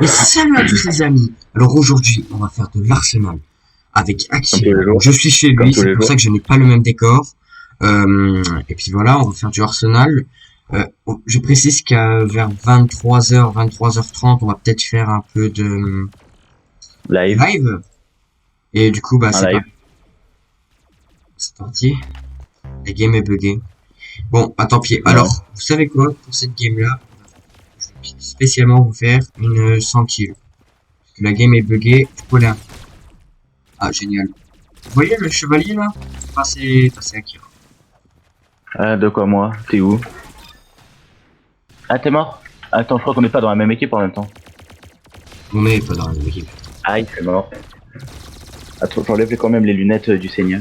Et salut à tous les amis. Alors aujourd'hui, on va faire de l'Arsenal avec Comme tous Axel. les jours. Je suis chez Comme lui, tous c'est les pour ça jours. que je n'ai pas le même décor. Et puis voilà, on va faire du Arsenal. Je précise qu'à vers 23h, 23h30, on va peut-être faire un peu de Live. live. Et du coup, bah Un c'est live. parti. La game est buggée. Bon, bah tant pis. Non. Alors, vous savez quoi? Pour cette game-là, je vais spécialement vous faire une 100 kills. Parce que la game est buggée. Du coup, là. Ah, génial. Vous voyez le chevalier là? Passer Akira. Ah, de quoi moi? T'es où? Ah, t'es mort? Attends, je crois qu'on est pas dans la même équipe en même temps. On est pas dans la même équipe. Aïe, c'est mort. Attends, j'enlève quand même les lunettes du Seigneur.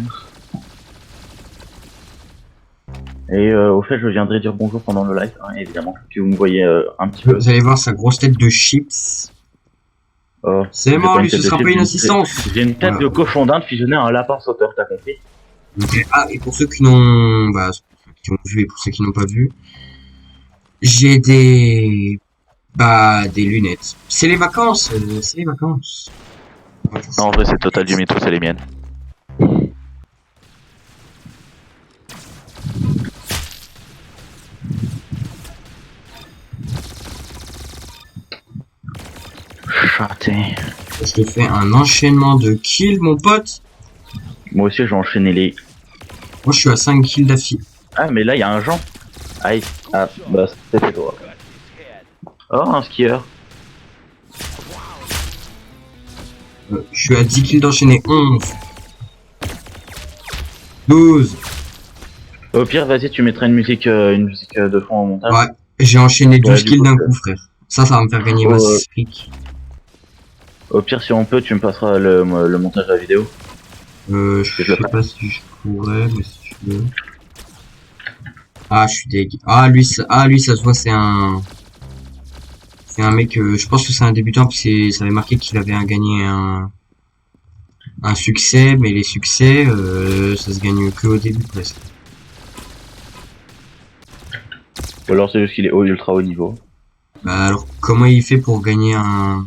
Et au fait, je viendrai dire bonjour pendant le live, hein, évidemment. Puis vous me voyez un petit peu. Vous allez voir sa grosse tête de chips. Oh, C'est j'ai mort, pas une lui, ce tête de sera pas chips, une assistance. j'ai une tête Voilà. de cochon d'Inde fusionnée à un lapin sauteur, t'as compris? Ok. Ah, et pour ceux qui n'ont, bah, qui ont vu et pour ceux qui n'ont pas vu, j'ai des lunettes. C'est les vacances, c'est les vacances. Non, en vrai, c'est total du mytho, c'est les miennes. Chaté. Je te fais un enchaînement de kills, mon pote. Moi aussi, j'ai enchaîné les. Moi, je suis à 5 kills d'affilée. Ah, mais là, il y a un Jean. Aïe. Ah, bah, c'était toi. Oh, un skieur. Je suis à 10 kills d'enchaîner. 11. 12. Au pire, vas-y, tu mettras une musique de fond au montage. Ouais. J'ai enchaîné 12 Du kills coup, d'un coup, frère. Ça va me faire gagner ma fric. au pire, si on peut, tu me passeras le montage de la vidéo. Je sais pas si je pourrais, mais si tu veux. Ah, je suis deg. Lui, ça se voit, c'est un mec, je pense que c'est un débutant, parce que ça avait marqué qu'il avait gagné un succès, mais les succès, ça se gagne que au début, presque. Ou alors, c'est juste qu'il est ultra haut niveau. Bah, alors, comment il fait pour gagner un,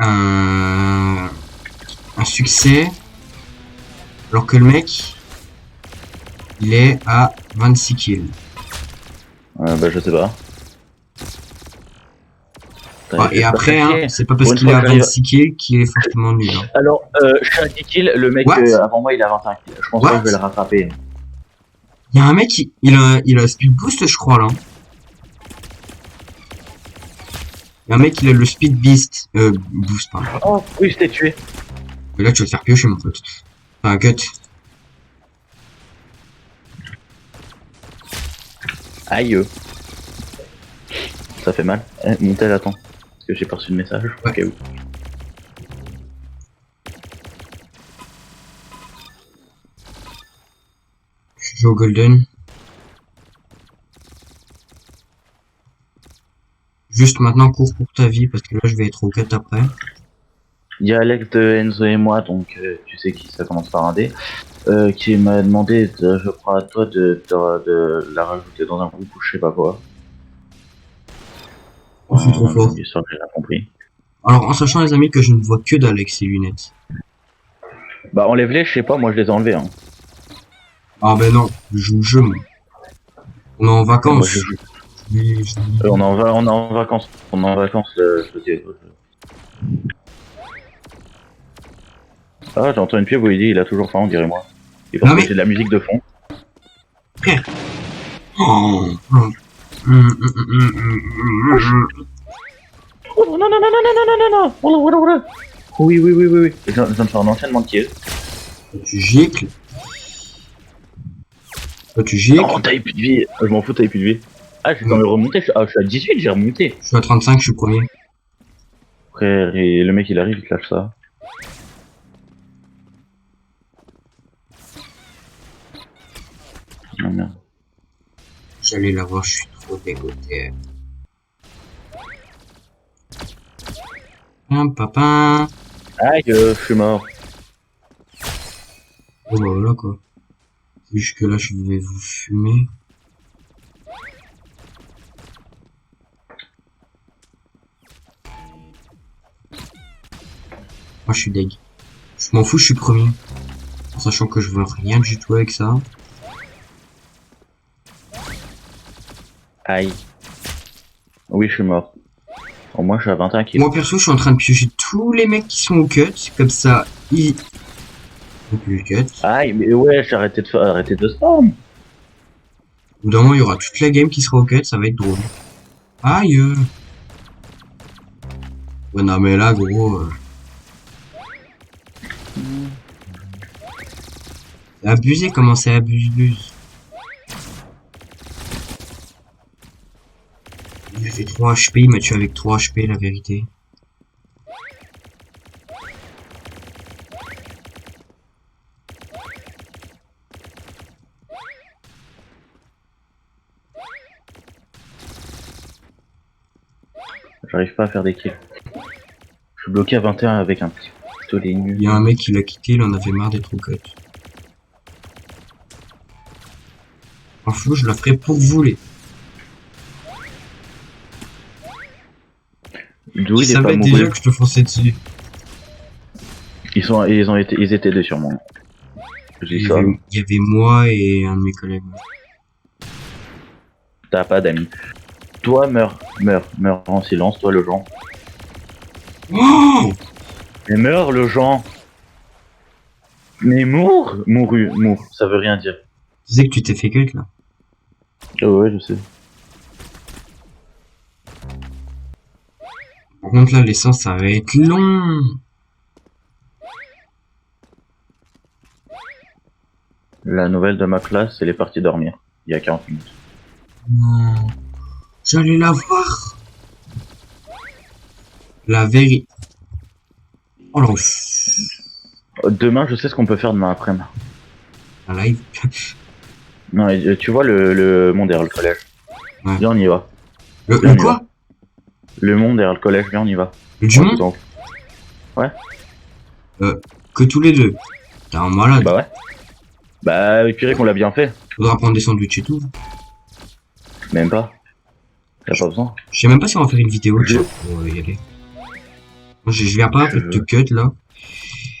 un succès, alors que le mec, il est à 26 kills. Bah, je sais pas. Bah, et après, hein, c'est pas parce Pour une qu'il est fois à que j'arrive. 26 kills qu'il est fortement nul. Hein. Alors, je suis à 10 kills, le mec What? avant moi, il a 25 kills. Je pense pas que je vais le rattraper. Il y a un mec, il a speed boost, je crois, là. Il y a un mec, il a le speed beast, boost, pardon. Oh, oui, je t'ai tué. Et là, tu vas te faire piocher, mon pote. Enfin, cut. Aïe. Ça fait mal. Montel, attends. Parce que j'ai pas reçu de message. Ouais. Ok, oui. Je joue au golden. Juste maintenant, cours pour ta vie, parce que là, je vais être au cut après. Il y a Alex de Enzo et moi, donc tu sais qui ça commence par un D, qui m'a demandé, je crois à toi, de la rajouter dans un groupe ou je sais pas quoi. Oh, je suis trop fort. L'histoire, j'ai rien compris. Alors, en sachant, les amis, que je ne vois que dalle avec ces lunettes. Bah enlève-les, je sais pas, moi je les ai enlevés. Hein. Ah ben non, je joue le jeu, moi. On est en Moi, vacances. je joue. On est en vacances. On est en vacances, je te dis. Ah, j'entends une pub où il dit il a toujours faim, on dirait moi. Et parce Non, que mais- j'ai de la musique de fond. Frère. Oh. Oh non, non, non, non, non, non, non, non, non. Voilà, voilà, voilà. Oui, oui, oui, oui, oui. Je viens de faire un enchaînement de kills. Tu gicles. Toi, tu gicles. Non, t'avais plus de vie. Je m'en fous, t'avais plus de vie. Ah, j'ai dans le remonté. Je suis à 18, j'ai remonté. Je suis à 35, je suis premier. Frère, et le mec il arrive, il te lâche ça. Non, merde. J'allais la voir, je suis trop dégoûté. Papa. Aïe, je suis mort. Oh bah voilà quoi. C'est juste que là, je vais vous fumer. Moi, je suis deg. Je m'en fous, je suis premier. En sachant que je veux rien du tout avec ça. Aïe. Oui, je suis mort. Au moins, je suis à 21 kills. Moi, perso, je suis en train de piocher tous les mecs qui sont au cut. Comme ça, ils... Donc, le cut. Aïe, mais ouais, j'ai arrêté de spam. Au bout d'un moment, il y aura toute la game qui sera au cut. Ça va être drôle. Aïe. Ouais, non, mais là, gros... C'est abusé, comment c'est abusé. Il a fait 3 HP, il m'a tué avec 3 HP, la vérité. J'arrive pas à faire des kills. Je suis bloqué à 21 avec un petit pistolet nul. Il y a un mec qui l'a quitté, il en avait marre d'être au cut. Franchement, je la ferai pour vous, les... D'où Je il est pas savais mouru. déjà que je te fonçais dessus. Ils étaient deux sur moi. Je dis ça. Il y avait moi et un de mes collègues. T'as pas d'amis. Toi, meurs en silence, toi, le Jean. Oh, Mais meurs, le Jean. Mais mours, ça veut rien dire. tu sais que tu t'es fait cut, là. Oh ouais, je sais. Par contre, là, l'essence, ça va être long. La nouvelle de ma classe, elle est partie dormir. Il y a 40 minutes. Non. J'allais la voir. La vérité. Oh, Demain, je sais ce qu'on peut faire demain après-midi. la live. Non, tu vois le monde derrière le collège. Ouais. Viens, on y va. Le Viens, on y quoi? va. Le monde derrière le collège, viens, on y va. Le du monde? Donc. Ouais. Que tous les deux. T'es un malade. Bah ouais. Bah, pire qu'on l'a bien fait. Faudra prendre des sandwichs et tout. Même pas. T'as pas besoin. Je sais même pas si on va faire une vidéo. Je- Pour y aller. Moi, je viens pas Je- avec te cut, là.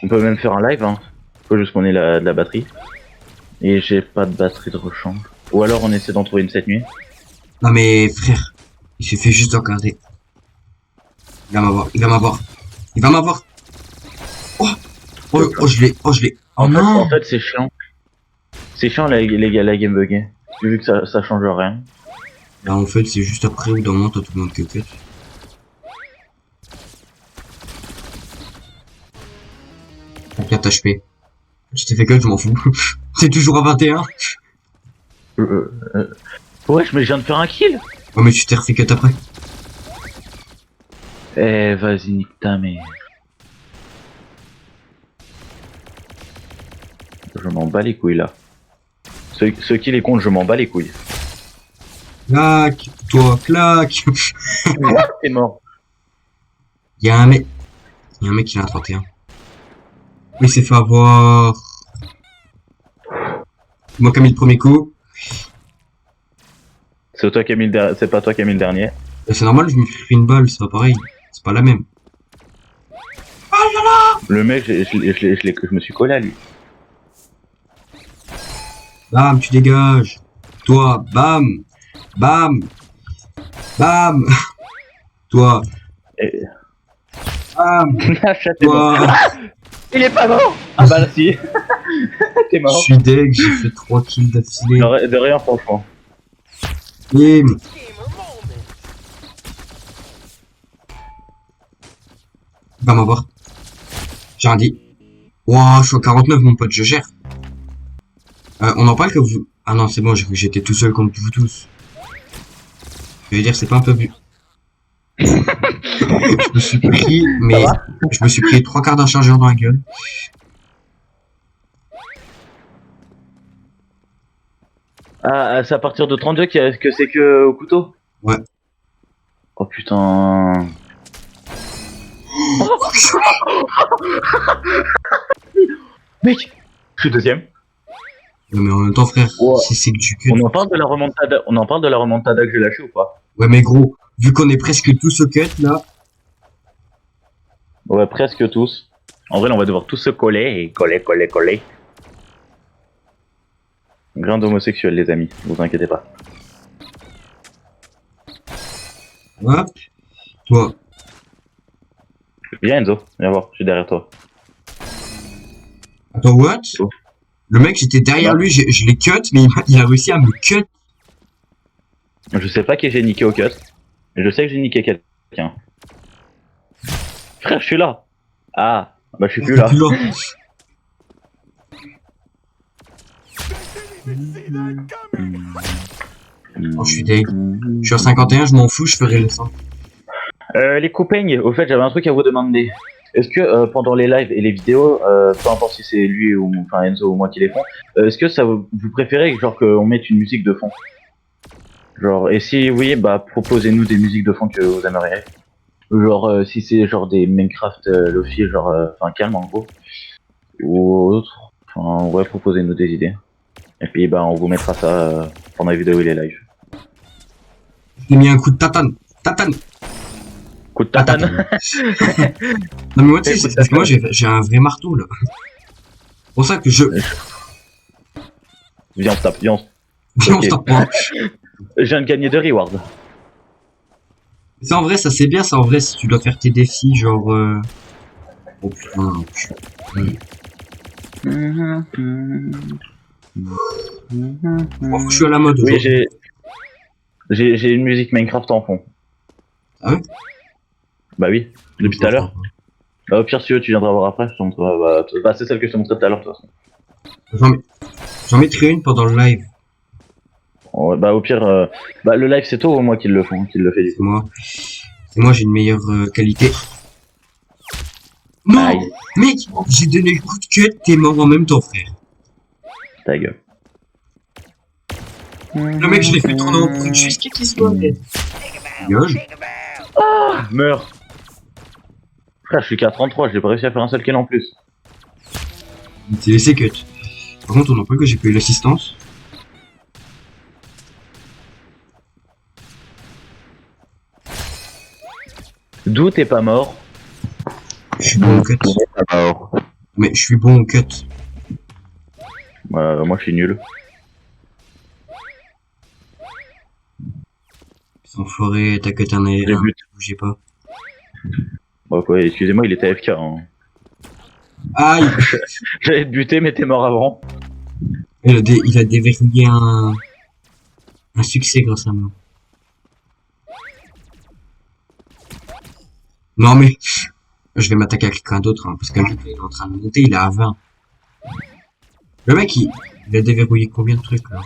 On peut même faire un live, hein. Faut juste qu'on ait de la batterie. Et j'ai pas de batterie de rechange. Ou alors on essaie d'en trouver une cette nuit. Non, mais frère. Il suffit juste de regarder. Il va m'avoir. Il va m'avoir. Il va m'avoir. Oh, oh, je l'ai. Oh, je l'ai. Oh non. En fait, c'est chiant. C'est chiant les gars, la game buggée. Vu que ça change rien. Là, en fait, c'est juste après où d'un moment, t'as tout le monde que cut. Donc 4 HP. Tu t'es fait cut, je m'en fous. C'est toujours à 21. Wesh, mais je viens de faire un kill. Oh, mais tu t'es refait cut après. Eh, vas-y, nique ta mère. Je m'en bats les couilles là. Ce kill est con, je m'en bats les couilles. Clac. Toi, clac. T'es mort. Il y a un mec. Il y a un mec qui a un 31. Il s'est fait avoir. Moi qui ai mis le premier coup. C'est toi qui as mis c'est pas toi qui as mis le dernier. C'est normal, je me suis pris une balle, c'est pas pareil. C'est pas la même. Le mec, je me suis collé à lui. Bam, tu dégages. Toi, bam. Bam. Bam. Toi. Et... Bam. T'es mort. Toi. Il est pas mort. Ah bah si. T'es Je mort. suis deg, j'ai fait 3 kills d'affilée. De rien franchement. Bim. Il va m'avoir. J'ai rien dit. Wouah, je suis à 49, mon pote, je gère. On en parle que vous... Ah non, c'est bon, j'ai cru que j'étais tout seul contre vous tous. Je veux dire, c'est pas un peu bu. Je me suis pris, mais... Je me suis pris 3 quarts d'un chargeur dans la gueule. Ah, c'est à partir de 32 que c'est que au couteau. Ouais. Oh putain. Mec, je suis deuxième. Ouais, mais en même temps, frère, Ouais. si c'est que du cut... On en parle de la remontada que j'ai lâchée ou pas? Ouais, mais gros, vu qu'on est presque tous au cut, là... Ouais, presque tous. En vrai, là, on va devoir tous se coller et coller. Rien d'homosexuel, les amis, vous inquiétez pas. Hop. Toi. Viens Enzo, viens voir, je suis derrière toi. Attends, what? Oh. Le mec, j'étais derrière Non. lui, je l'ai cut, mais il a réussi à me cut. Je sais pas qui j'ai niqué au cut, mais je sais que j'ai niqué quelqu'un. Frère, je suis là. Ah, bah je suis plus là. Plus loin. Oh, je suis deg. Je suis à 51, je m'en fous, je ferai le 100. Les copains, au fait, j'avais un truc à vous demander. Est-ce que pendant les lives et les vidéos, peu importe si c'est lui ou enfin Enzo ou moi qui les font, est-ce que ça vous préférez genre qu'on mette une musique de fond? Genre, et si oui, bah proposez-nous des musiques de fond que vous aimeriez. Genre, si c'est genre des Minecraft Lofi, genre, enfin calme en gros, ou autre, enfin ouais, proposez-nous des idées. Et puis bah on vous mettra ça pendant les vidéos et les lives. J'ai mis un coup de tatane. Tatane. Coup de Ah, tatane. Non mais moi tu sais, c'est parce que moi j'ai un vrai marteau là. C'est pour ça que je... Viens on se tape, viens. Viens, on Ok. se tape pas. Je viens de gagner 2 rewards. Ça en vrai, ça c'est bien, ça en vrai, si tu dois faire tes défis, genre... Oh putain, je suis à la mode Oui, aujourd'hui. j'ai une musique Minecraft en fond. Ah ouais? Bah oui, depuis tout à l'heure. Bah, au pire, si tu veux, tu viendras voir après. Je te montrerai. Bah, c'est celle que je te montrais tout à l'heure, de toute façon. J'en mettrai une pendant le live. Ouais, bah, au pire, bah, le live, c'est toi ou moi qui le font, qui le fait du C'est coup. moi. C'est moi, j'ai une meilleure qualité. Non! Aïe, Mec, j'ai donné le coup de cut, t'es mort en même temps, frère. ta gueule. Le mec, je l'ai fait tourner en brut jusqu'à qu'il soit dead. Dégage. Meurs. Frère, je suis qu'à 33, j'ai pas réussi à faire un seul kill en plus. Il s'est laissé cut. Par contre, on n'a pas que j'ai pas eu l'assistance. D'où t'es pas mort? Je suis bon au cut. Pas mort. Mais je suis bon au cut. Moi, je suis nul. Sans forêt, t'as cut un air. J'ai but. Bougez pas. Bon, quoi, excusez-moi, il était AFK. Hein. Aïe! J'allais te buter, mais t'es mort avant. Il a déverrouillé un succès grâce à moi. Non mais, je vais m'attaquer à quelqu'un d'autre, hein, parce que lui, il est en train de monter, il est à 20. Le mec, il a déverrouillé combien de trucs, là?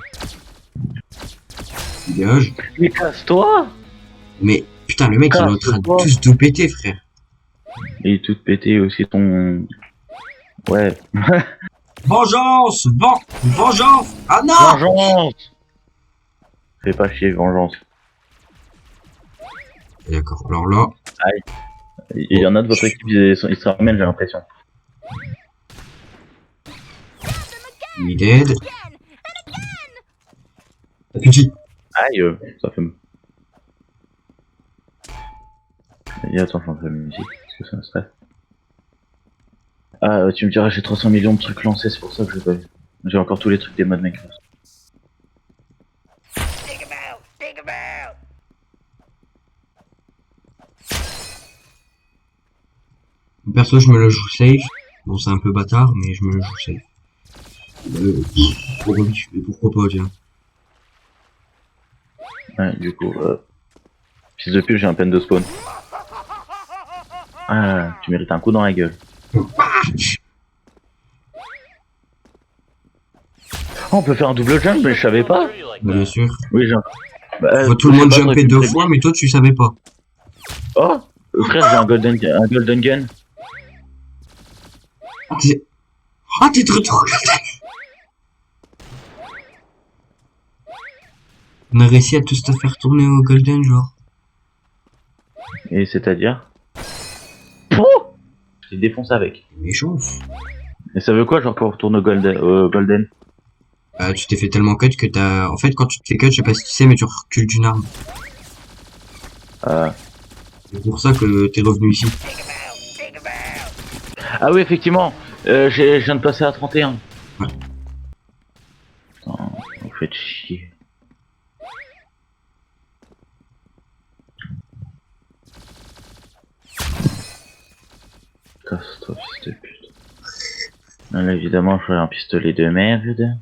Dégage. Mais casse-toi! Mais, putain, le mec, il est en train de Casse-toi. tous tout péter, frère. Il est tout pété aussi ton... Ouais. Vengeance! Vengeance! Ah non! Vengeance! Fais pas chier, vengeance. D'accord, alors là... Il y en a de votre équipe, ils se ramènent, j'ai l'impression. Il est dead. T'as plus de vie. Aïe, ça fait... Et attends, je vais la musique, parce que ça me stresse. Ah, tu me diras, j'ai 300 millions de trucs lancés, c'est pour ça que j'ai pas vu. J'ai encore tous les trucs des modes Minecraft. Perso, je me le joue safe. Bon, c'est un peu bâtard, mais je me le joue safe. Pourquoi pas, tiens. Ouais, du coup, fils de pute, j'ai un peine de spawn. Ah, tu mérites un coup dans la gueule. Oh, on peut faire un double jump, mais je savais pas. Bah, bien sûr. Oui, j'ai Tout le monde jumpait 2 fois, mais toi, tu savais pas. Oh, frère, j'ai un golden gun. Ah, t'es trop trop. On a réussi à tous te faire tourner au golden, genre. Et c'est-à-dire oh, je t'ai défoncé avec. Méchant. Et ça veut quoi, genre, qu'on retourne au golden Tu t'es fait tellement cut que t'as... En fait, quand tu te fais cut, je sais pas si tu sais, mais tu recules d'une arme. C'est pour ça que t'es revenu ici. Ah oui, effectivement, je viens de passer à 31. Ouais. Putain, vous faites chier. Casse-toi, fils de pute. Là, évidemment, j'aurais un pistolet de merde.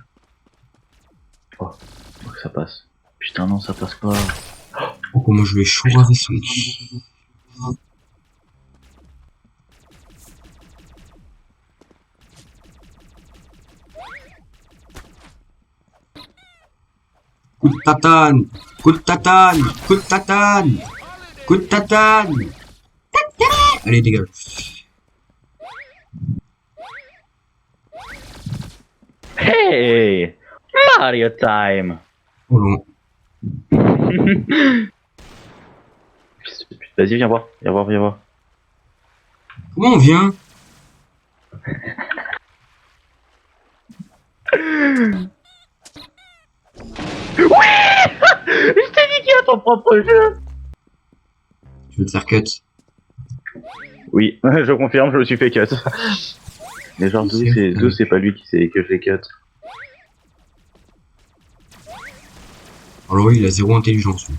Oh, faut que ça passe. Putain, non, ça passe pas. Oh, comment je vais chaud avec Switch. Coup de tatane, coup de tatane, coup de tatane, coup de tatane. Allez, dégage. Hey! Mario time! Oh non. Fils de pute. Vas-y, viens voir, viens voir, viens voir. Comment on vient? Oui! Je t'ai dit qu'il y a ton propre jeu! Je vais te faire cut. Oui, je confirme, je me suis fait cut. Mais genre, d'où c'est pas lui qui sait que je l'ai cut. Alors oui, il a zéro intelligence. Lui.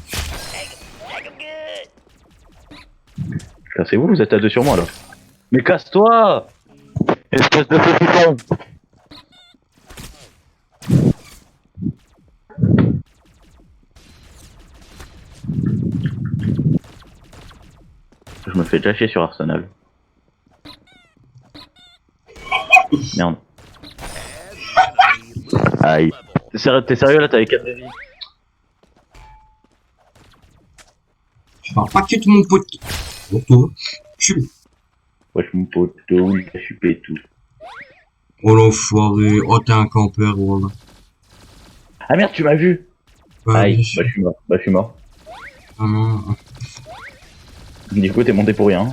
Cassez-vous, vous êtes à deux sur moi là. Mais casse-toi! Espèce de faux putain! Je me fais déjà chier sur Arsenal. Merde. Aïe. T'es sérieux là, t'avais 4 de vie? Je parle pas cut mon pote. Pour toi. Wesh mon pote, je suis pétou. Oh l'enfoiré. Oh t'es un campeur, voilà. Ah merde, tu m'as vu! Bah, Aïe, bien sûr. bah je suis mort, bah je suis mort. Ah non. Du coup, t'es monté pour rien.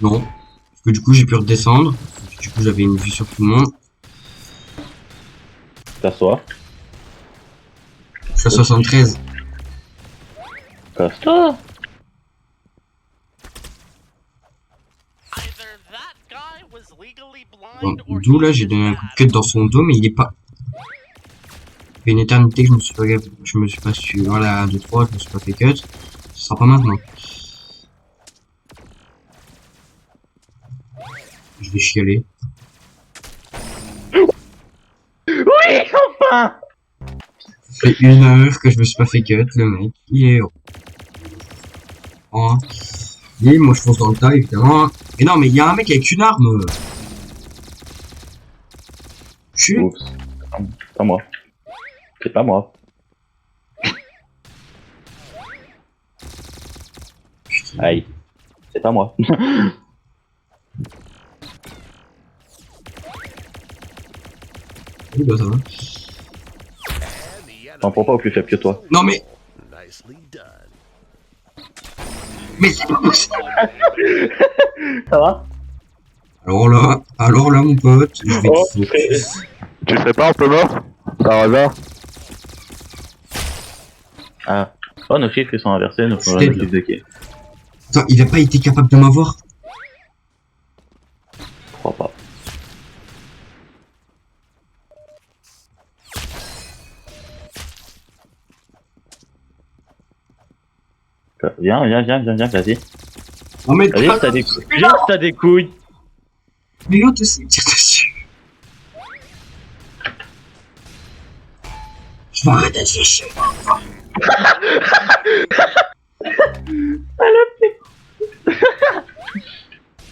Non. Parce que du coup j'ai pu redescendre. Du coup j'avais une vue sur tout le monde. Casse-toi. Je suis à 73. Casse-toi! Bon, d'où là j'ai donné un coup de cut dans son dos mais il est pas. Ça fait une éternité que je me suis pas su. Voilà, 2-3, je me suis pas fait cut. Ce sera pas maintenant. Je vais chialer. Oui, enfin! Ça fait 1 heure que je me suis pas fait cut, le mec. Il est oh. Et moi je fonce dans le tas évidemment. Mais non mais il y a un mec avec une arme. Chut. Oups. Pas moi. C'est pas moi. Aïe. C'est pas moi. Oui, bah ça va. T'en prends pas au plus faible que toi. Non mais. Mais c'est pas possible. Ça va? Alors là mon pote, je vais Oh, te focus. tu serais pas un peu mort? Par hasard? Ah. Oh, nos chiffres ils sont inversés, nos Je t'aide, chiffres de qui? Attends, il a pas été capable de m'avoir. Je crois pas. Viens, vas-y. Non mais Vas-y, t'as des couilles. Viens, t'as des couilles. Mais l'autre aussi, tire dessus. Je vais arrêter de sécher.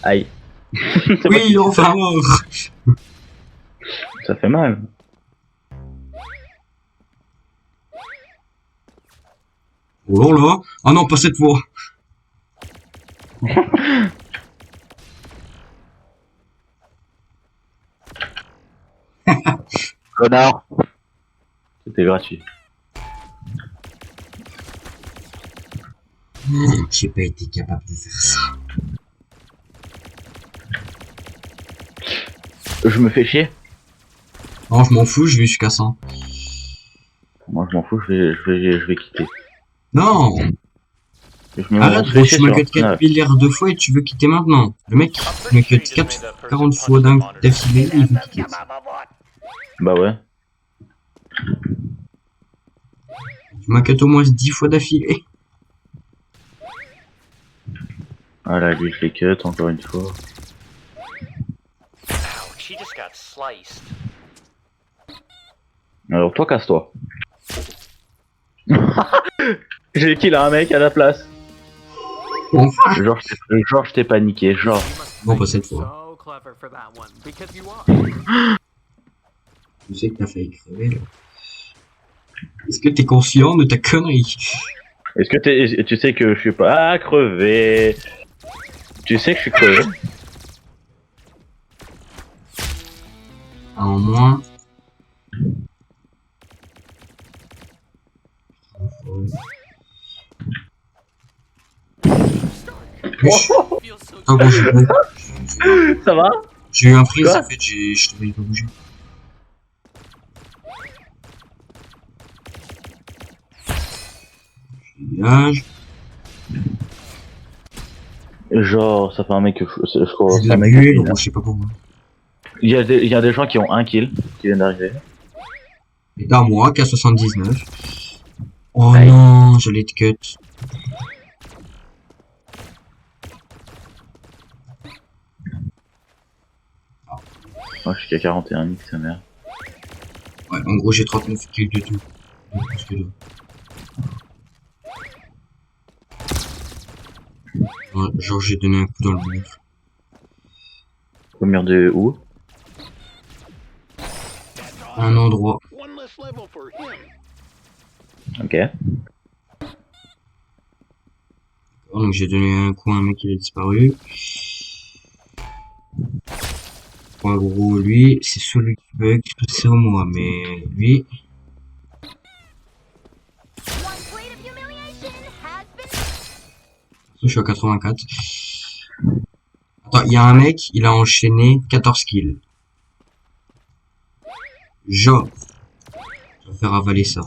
Aïe. Oui, enfin mort. Ça fait mal. Oh là là. Ah non, pas cette fois. Connard. C'était gratuit. J'ai pas été capable de faire ça. Je me fais chier. Non, je m'en fous, je vais jusqu'à 100. Moi je m'en fous, je vais quitter. Non. Arrête, gros, tu m'as cut 4 milliards de fois et tu veux quitter maintenant. Le mec, il m'a cut 40 fois d'affilée, il veut quitter. Bah ouais. Tu m'as cut au moins 10 fois d'affilée. Voilà, lui je l'ai cut encore une fois. Alors toi casse-toi. J'ai kill un mec à la place. Enfin. Genre je t'ai paniqué, genre. Bon, pas cette fois. Je sais que t'as failli crever là. Est-ce que t'es conscient de ta connerie? Est-ce que tu sais que je suis pas crevé? Tu sais que je suis crevé? En moins. Oh bon, Ça va? j'ai eu un freeze en fait, je te voyais pas bouger. Dégage. Genre, ça fait un mec que je crois. J'ai de la bulle, ou je sais pas pourquoi. Il y a des gens qui ont un kill qui viennent d'arriver. Et t'as moi qui a 79. Oh Aïe. non, j'allais te cut. Moi je suis qu'à 41, nique sa mère. Ouais, en gros j'ai 39 kills de tout. Plus que deux. Ouais, genre j'ai donné un coup dans le mur. Au mur de où? Un endroit. Ok. Donc j'ai donné un coup à un mec qui a disparu. En gros, lui, c'est celui qui bug, c'est moi, mais lui... Je suis à 84. Attends, il y a un mec, il a enchaîné 14 kills. Genre, je vais faire avaler ça.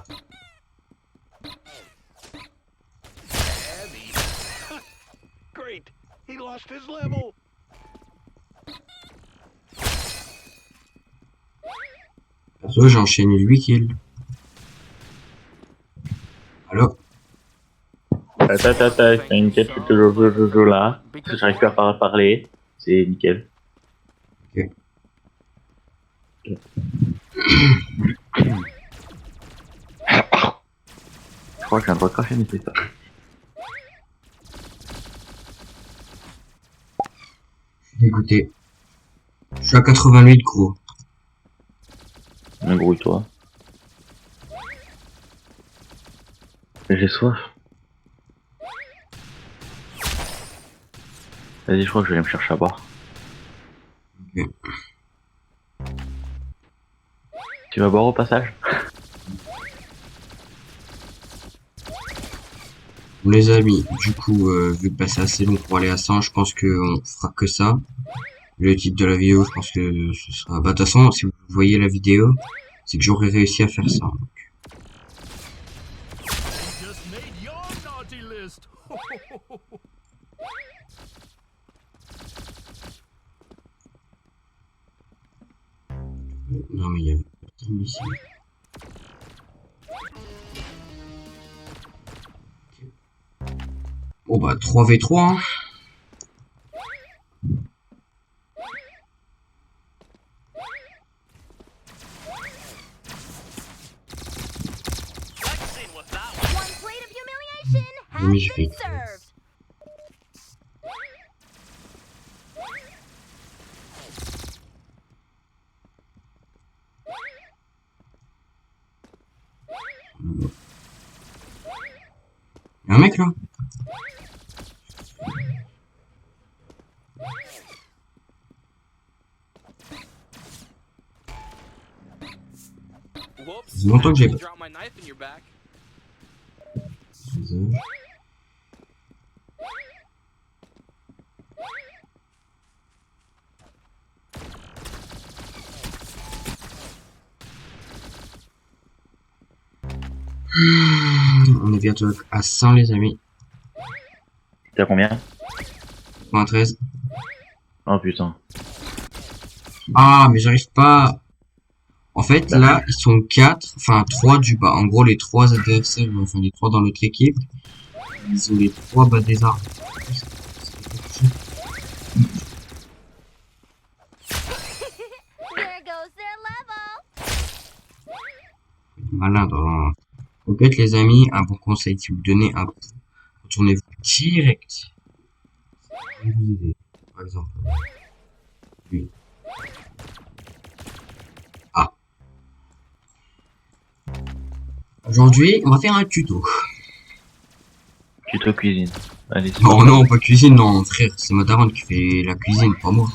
Perso, j'ai enchaîné 8 kills. Alors, T'inquiète, je suis toujours là. J'arrive pas à parler. C'est nickel. ok. Je crois que j'ai un droit de cracher, mais c'est ça. Écoutez, je suis à 88 gros. Grouille-toi. J'ai soif. Vas-y, je crois que je vais aller me chercher à boire. Ok. Tu vas boire au passage? Bon, les amis, du coup, vu que bah, c'est assez long pour aller à 100, je pense qu'on fera que ça. Le titre de la vidéo, je pense que ce sera... Bah, de toute façon, si vous voyez la vidéo, c'est que j'aurais réussi à faire ça. Non, mais il y avait personne ici. Bon, bah, 3v3, hein. Mais je vais... Y'a un mec là? Ça fait longtemps que j'ai pas... Désolé. On est bientôt à 100 les amis. T'as combien? 93. Oh putain. Ah, mais j'arrive pas. En fait, Bah. là, ils sont 4, enfin 3 du bas. En gros, les 3 adversaires, enfin les 3 dans l'autre équipe, ils ont les 3 bas des arbres. There goes their level. Malin dans... Ok les amis, un bon conseil si vous donnez un coup, retournez-vous direct. Je vais vous aider. Par exemple. Lui. Ah. Aujourd'hui, on va faire un tuto. Tuto cuisine. Allez, c'est Non, bon. non, pas cuisine, non, frère. C'est ma daronne qui fait la cuisine, pas moi.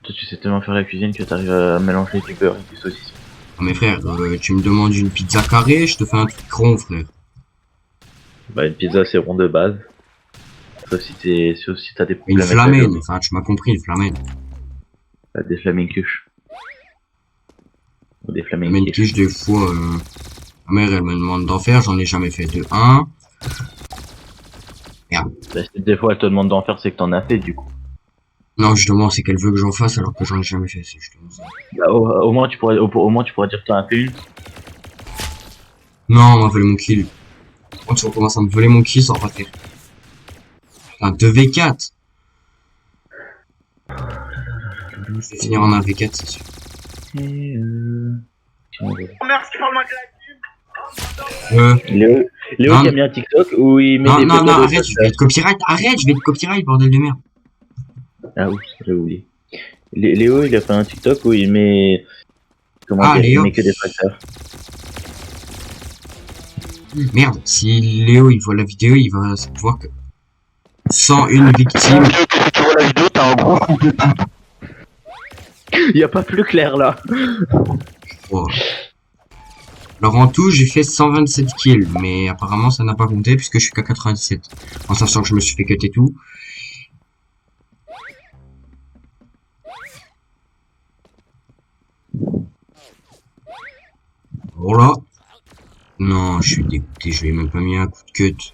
Toi, tu sais tellement faire la cuisine que t'arrives à mélanger du beurre et du saucisson. Non, mais frère, tu me demandes une pizza carrée, je te fais un truc rond, frère. Bah, une pizza, c'est rond de base. Sauf si t'as des Une problèmes avec la flamène, viande. enfin, tu m'as compris, une flamène. T'as des flamingcuches. Ou des Même flamingcuches. quiche des fois, ma mère, elle me demande d'en faire, j'en ai jamais fait de un. Merde. Bah, si des fois elle te demande d'en faire, c'est que t'en as fait du coup. Non, justement, c'est qu'elle veut que j'en fasse alors que j'en ai jamais fait, c'est justement ça. Bah, au moins tu pourrais dire que t'en as fait une. Non, on m'a volé mon kill. Quand tu recommences à me voler mon kill, ça va pas faire. Un 2v4. Je vais finir en 1v4, c'est sûr. Léo Non, qui a mis un TikTok où il met non, des non, photos non, de arrête, je vais être copyright, arrête, je vais être copyright, bordel de merde. Ah oups, j'ai oublié. Léo il a fait un TikTok où il met. Comment Ah, dire, il Léo. met que des facteurs. Merde, si Léo il voit la vidéo, il va savoir que 101 victimes. Si tu vois la vidéo, t'as un gros coup de pute. Y a pas plus clair là. Oh. Alors en tout, j'ai fait 127 kills, mais apparemment ça n'a pas compté puisque je suis qu'à 97. En sachant que je me suis fait cut et tout. Voilà. Non, je suis dégoûté, je lui ai même pas mis un coup de cut.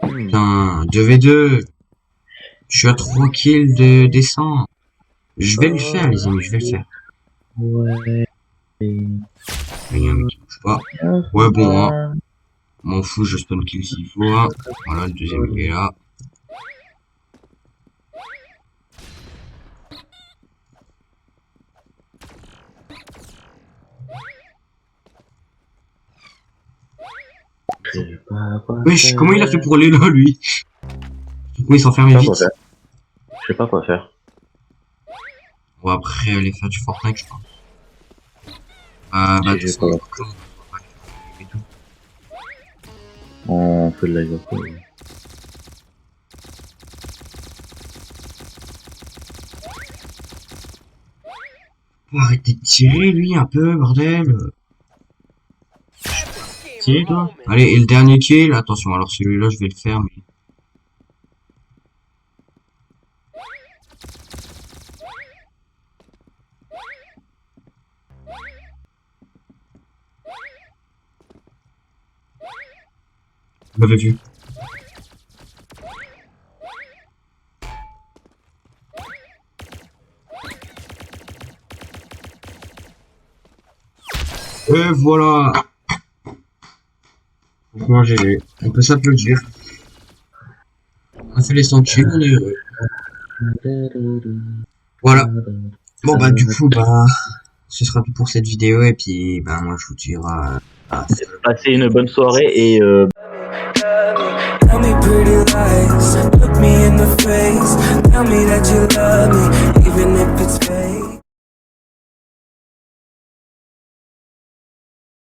Putain, 2v2. Je suis à 3 kills de descente. Je vais le faire, les amis, je vais le faire. Ouais. Il y a un mec qui bouge pas. Ouais, bon, hein. M'en fous, je spawn kill s'il faut. Hein. Voilà, le deuxième il est là. Wesh, comment il a fait pour aller là, lui? Comment il s'enferme vite? Je sais pas quoi faire. On va après aller faire du Fortnite, je pense. Bah, de toute façon, On fait le live après. faut arrêter de tirer, lui, un peu, bordel. Tire, toi. Allez, et le dernier kill, attention, alors celui-là, je vais le faire, mais... Vous l'avez vu. Et voilà. Franchement, GG. On peut s'applaudir. On a fait les 100 kills, on est heureux. Voilà. Bon, bah, du coup, bah... Ce sera tout pour cette vidéo, et puis, bah, moi, je vous dirai... Passez une bonne soirée et Tell me pretty lies, look me in the face. Tell me that you love me, even if it's fake.